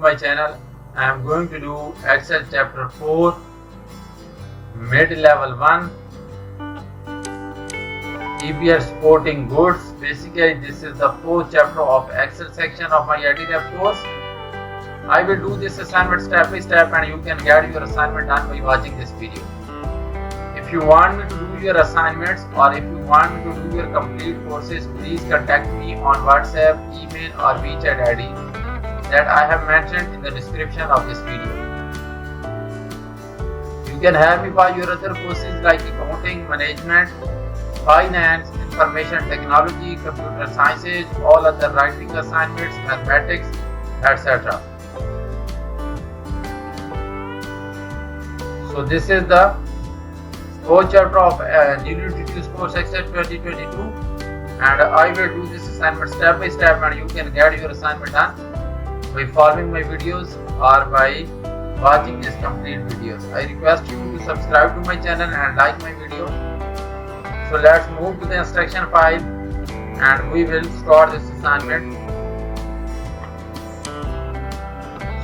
My channel. I am going to do Excel chapter 4 mid-level 1 EBL Sporting Goods. Basically this is the 4th chapter of Excel section of my IT course. I will do this assignment step by step and you can get your assignment done by watching this video. If you want me to do your assignments or if you want me to do your complete courses, please contact me on WhatsApp, email or WeChat ID that I have mentioned in the description of this video. You can have me for your other courses like accounting, management, finance, information technology, computer sciences, all other writing assignments, mathematics, etc. So this is the 4th chapter of newly introduced course Exp22 and I will do this assignment step by step and you can get your assignment done by following my videos or by watching these complete videos. I request you to subscribe to my channel and like my video. So let's move to the instruction file and we will start this assignment.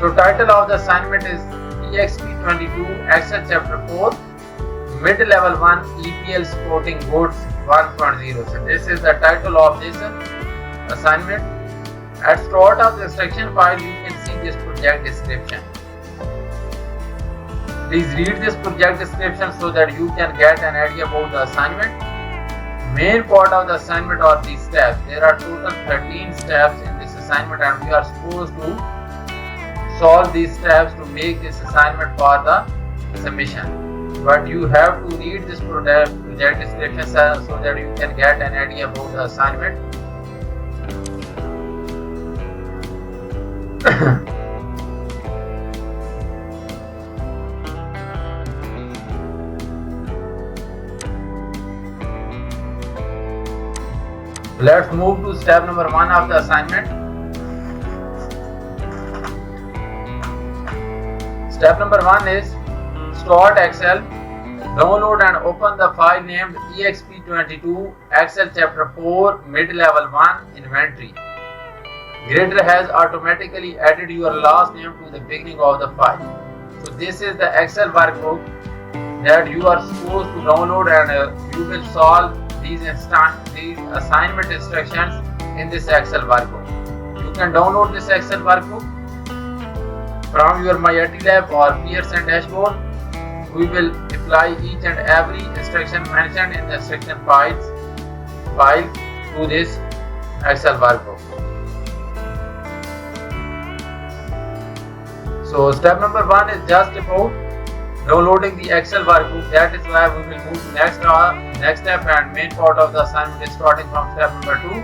So title of the assignment is Exp22 Excel chapter 4 mid-level 1 EBL Sporting Goods 1.0. So this is the title of this assignment. At start of the instruction file, you can see this project description. Please read this project description so that you can get an idea about the assignment. Main part of the assignment are these steps. There are total 13 steps in this assignment and we are supposed to solve these steps to make this assignment for the submission. But you have to read this project description so that you can get an idea about the assignment. Let's move to step number 1 of the assignment. Step number 1 is start Excel, download and open the file named Exp22 Excel chapter 4 mid-level 1 inventory. Grader has automatically added your last name to the beginning of the file. So this is the Excel workbook that you are supposed to download and you will solve these assignment instructions in this Excel workbook. You can download this Excel workbook from your My IT Lab or Pearson dashboard. We will apply each and every instruction mentioned in the instruction file to this Excel workbook. So step number 1 is just about downloading the Excel workbook. That is why we will move to next step and main part of the assignment is starting from step number 2.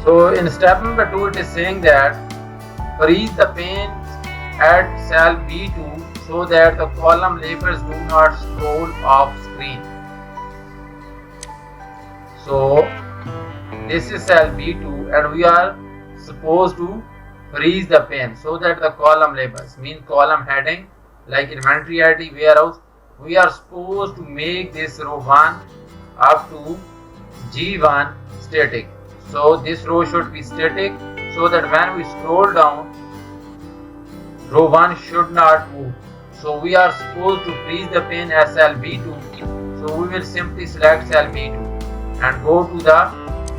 So in step number 2 it is saying that freeze the pane at cell B2 so that the column labels do not scroll off screen. So this is cell B2 and we are supposed to freeze the pane so that the column labels, mean column heading like inventory ID, warehouse, we are supposed to make this row 1 up to G1 static. So this row should be static so that when we scroll down, row 1 should not move. So we are supposed to freeze the pane as cell B2. So we will simply select cell B2 and go to the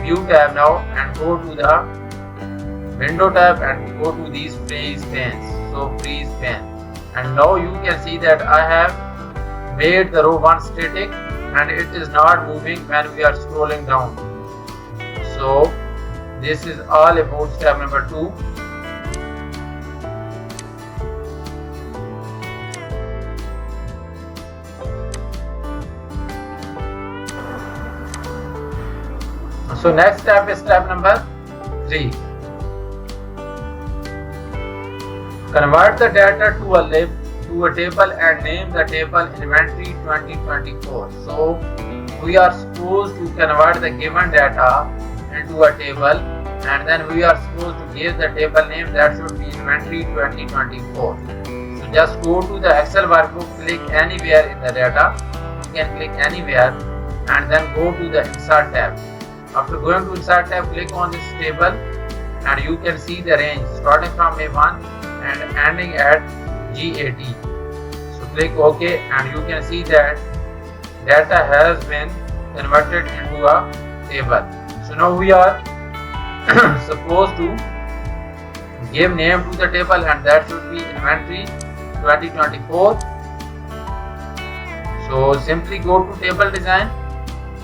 view tab now and go to the window tab and go to these freeze panes. So freeze pane. And now you can see that I have made the row 1 static and it is not moving when we are scrolling down. So this is all about step number 2. So next step is step number 3. Convert the data to a table and name the table inventory 2024. So we are supposed to convert the given data into a table and then we are supposed to give the table name that should be inventory 2024. So just go to the Excel workbook, click anywhere in the data can click anywhere and then go to the insert tab. After going to insert tab, click on this table and you can see the range starting from A1 and ending at G80. So click OK and you can see that data has been converted into a table. So now we are supposed to give name to the table, and that should be inventory 2024. So simply go to table design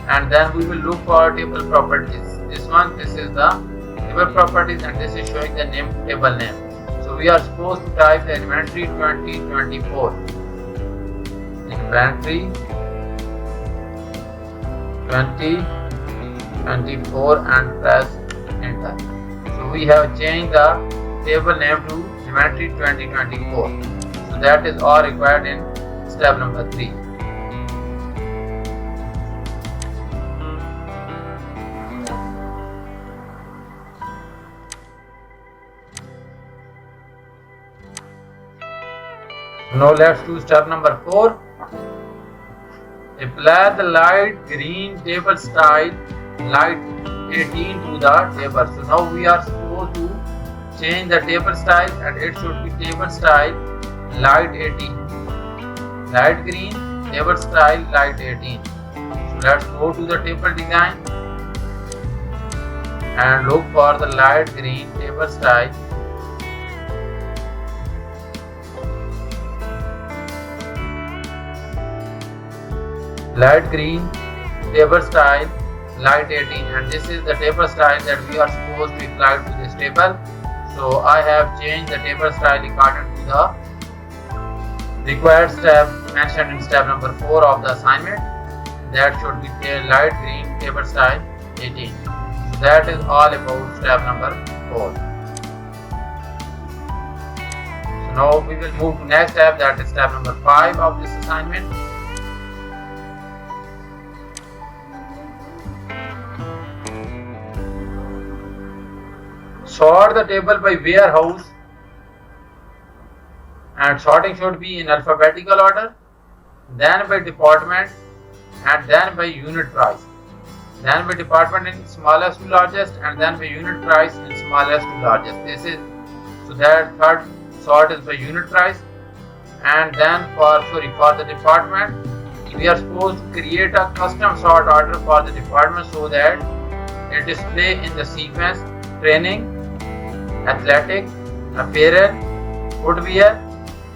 and then we will look for table properties. This is the table properties and this is showing the name table name. So we are supposed to type the inventory 2024. Inventory 2024 and press enter. So we have changed the table name to inventory 2024. So that is all required in step number 3. Now let's do step number 4. Apply the light green table style light 18 to the table. So now we are supposed to change the table style and it should be table style light 18. Light green table style light 18. So let's go to the table design and look for the light green table style. Light green table style light 18, and this is the table style that we are supposed to apply to this table. So I have changed the table style according to the required step mentioned in step number 4 of the assignment. That should be light green table style 18. So that is all about step number 4. So now we will move to next step, that is step number 5 of this assignment. Sort the table by warehouse, and sorting should be in alphabetical order, then by department, and then by unit price, then by department in smallest to largest, and then by unit price in smallest to largest. This is so that third sort is by unit price, and then for the department we are supposed to create a custom sort order for the department so that it display in the sequence training, athletic, apparel, footwear,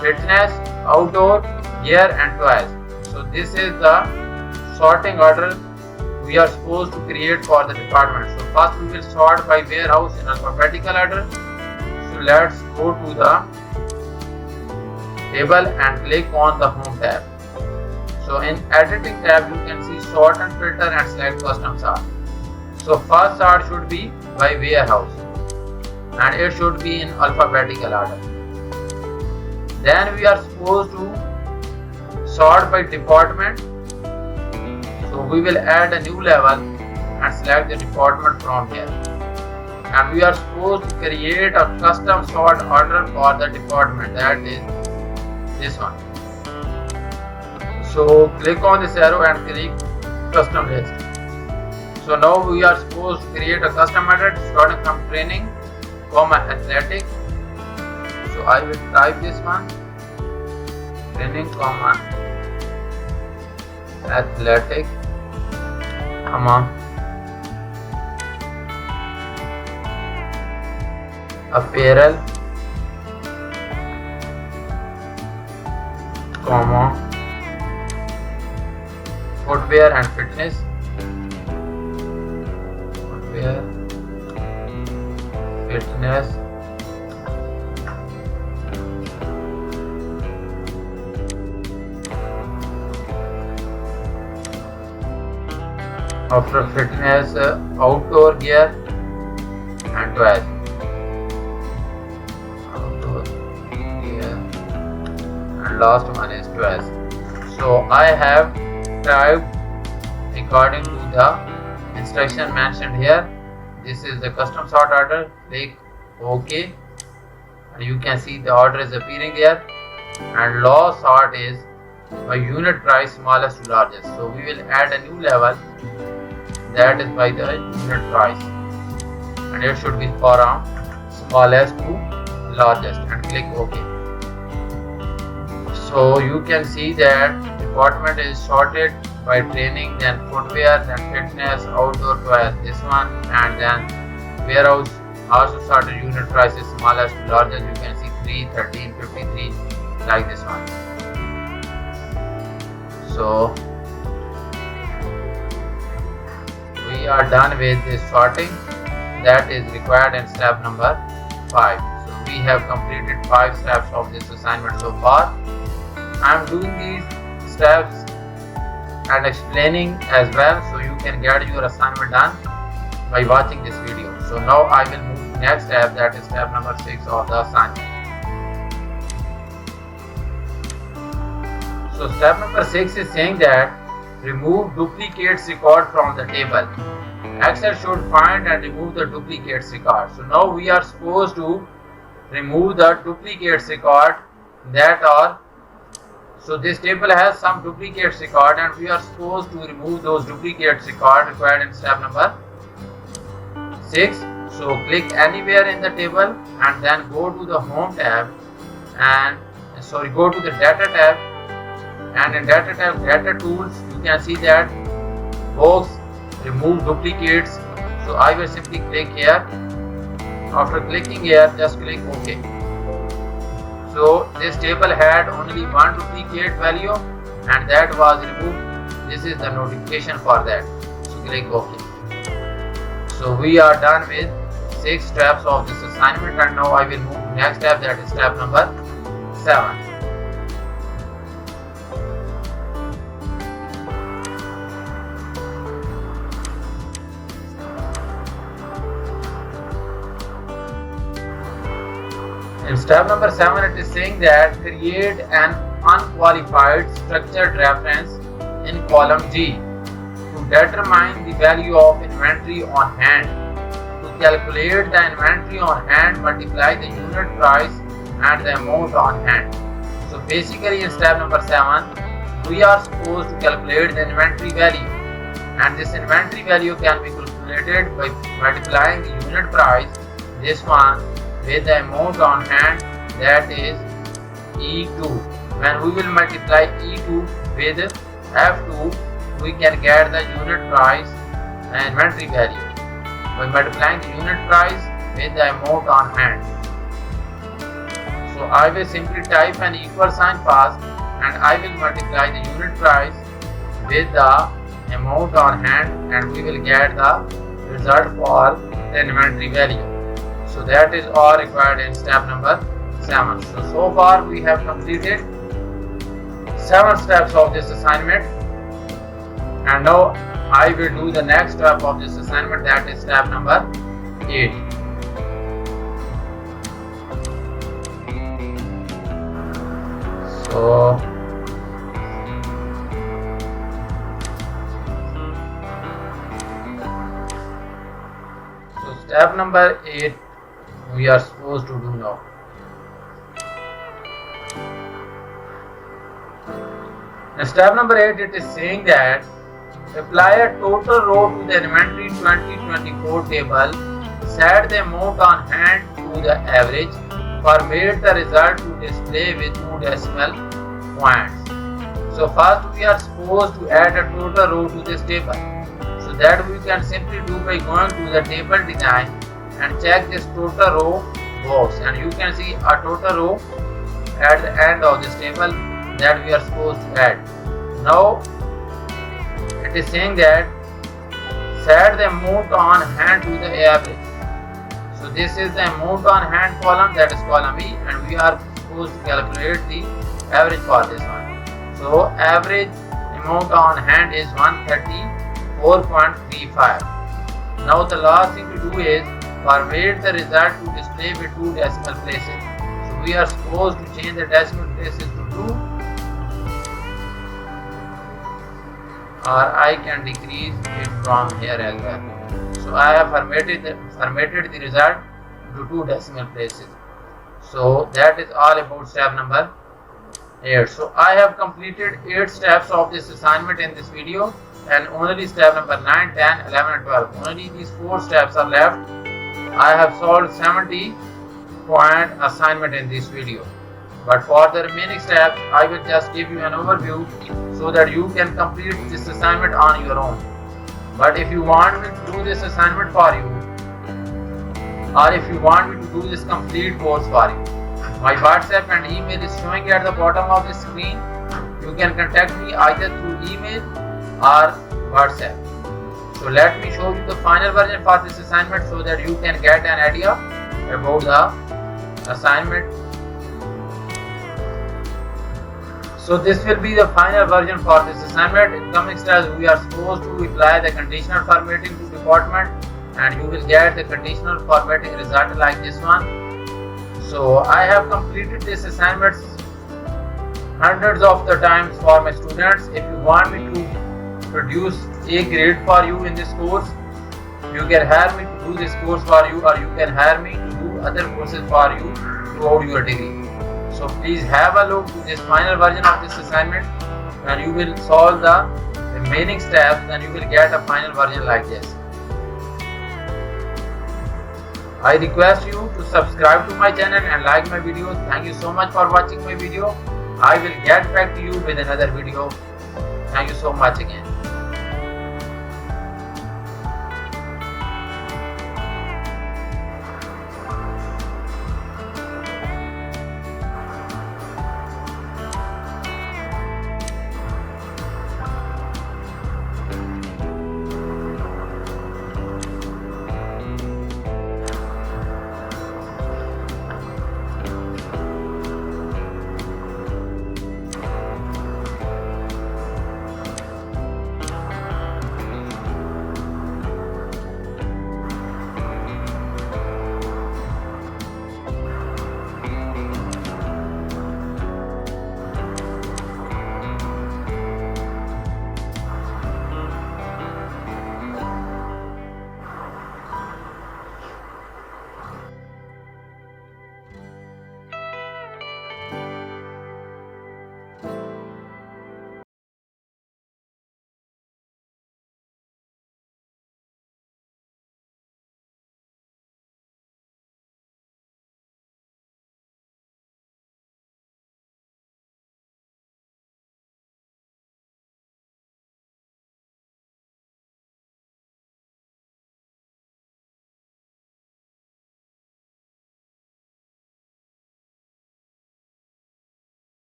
fitness, outdoor, gear and toys. So this is the sorting order we are supposed to create for the department. So first we will sort by warehouse in alphabetical order. So let's go to the table and click on the home tab. So in editing tab you can see sort and filter and select custom sort. So first sort should be by warehouse and it should be in alphabetical order. Then we are supposed to sort by department. So we will add a new level and select the department from here. And we are supposed to create a custom sort order for the department, that is this one. So click on this arrow and click custom list. So now we are supposed to create a custom method starting from training, athletic. So I will type this one, training, athletic, apparel, footwear and fitness, after fitness, outdoor gear and toys. Outdoor gear and last one is toys. So I have typed according to the instruction mentioned here. This is the custom sort order. Click OK and you can see the order is appearing here, and law sort is by unit price smallest to largest. So we will add a new level, that is by the unit price, and it should be from smallest to largest, and click OK. So you can see that department is sorted by training, then footwear, then fitness, outdoor toys, this one, and then warehouse also sorted unit prices smallest to largest. You can see 3, 13, 53, like this one. So we are done with this sorting that is required in step number 5. So we have completed 5 steps of this assignment so far. I am doing these steps and explaining as well, so you can get your assignment done by watching this video. So now I will move to the next step, that is step number 6 of the assignment. So step number 6 is saying that remove duplicates record from the table. Excel should find and remove the duplicates record. So now we are supposed to remove the duplicates record that are, so this table has some duplicates record and we are supposed to remove those duplicates record required in step number 6. So click anywhere in the table and then go to the home tab and go to the data tab, and in data tab, data tools, you can see that box remove duplicates. So I will simply click here. After clicking here, just click OK. So this table had only one duplicate value and that was removed. This is the notification for that. So click OK. So we are done with 6 steps of this assignment, and now I will move to next step, that is step number 7. In step number 7, it is saying that create an unqualified structured reference in column G to determine the value of inventory on hand. To calculate the inventory on hand, multiply the unit price and the amount on hand. So basically in step number 7, we are supposed to calculate the inventory value, and this inventory value can be calculated by multiplying the unit price, this one, with the amount on hand, that is E2. When we will multiply E2 with F2, we can get the unit price and inventory value by multiplying the unit price with the amount on hand. So I will simply type an equal sign first and I will multiply the unit price with the amount on hand, and we will get the result for the inventory value. So that is all required in step number 7. So far we have completed 7 steps of this assignment, and now I will do the next step of this assignment, that is step number 8. So step number 8 we are supposed to do now. In step number 8, it is saying that apply a total row to the inventory 2024 table, set the amount on hand to the average, format the result to display with 2 decimal points. So first we are supposed to add a total row to this table. So that we can simply do by going to the table design and check this total row box, and you can see a total row at the end of this table that we are supposed to add. Now it is saying that set the amount on hand to the average. So this is the amount on hand column, that is column E, and we are supposed to calculate the average for this one. So average amount on hand is 134.35. Now the last thing to do is format the result to display with 2 decimal places. So we are supposed to change the decimal places to 2, or I can decrease it from here as well. So I have formatted the result to 2 decimal places. So that is all about step number 8. So I have completed 8 steps of this assignment in this video, and only step number 9, 10, 11 and 12. Only these 4 steps are left. I have solved 70 point assignment in this video. But for the remaining steps, I will just give you an overview so that you can complete this assignment on your own. But if you want me to do this assignment for you, or if you want me to do this complete course for you, my WhatsApp and email is showing at the bottom of the screen. You can contact me either through email or WhatsApp. So let me show you the final version for this assignment so that you can get an idea about the assignment. So this will be the final version for this assignment. In coming steps, we are supposed to apply the conditional formatting to department, and you will get the conditional formatting result like this one. So I have completed this assignment hundreds of the times for my students. If you want me to produce a grade for you in this course, you can hire me to do this course for you, or you can hire me to do other courses for you throughout your degree. So please have a look to this final version of this assignment, and you will solve the remaining steps, then you will get a final version like this. I request you to subscribe to my channel and like my videos. Thank you so much for watching my video. I will get back to you with another video. Thank you so much again.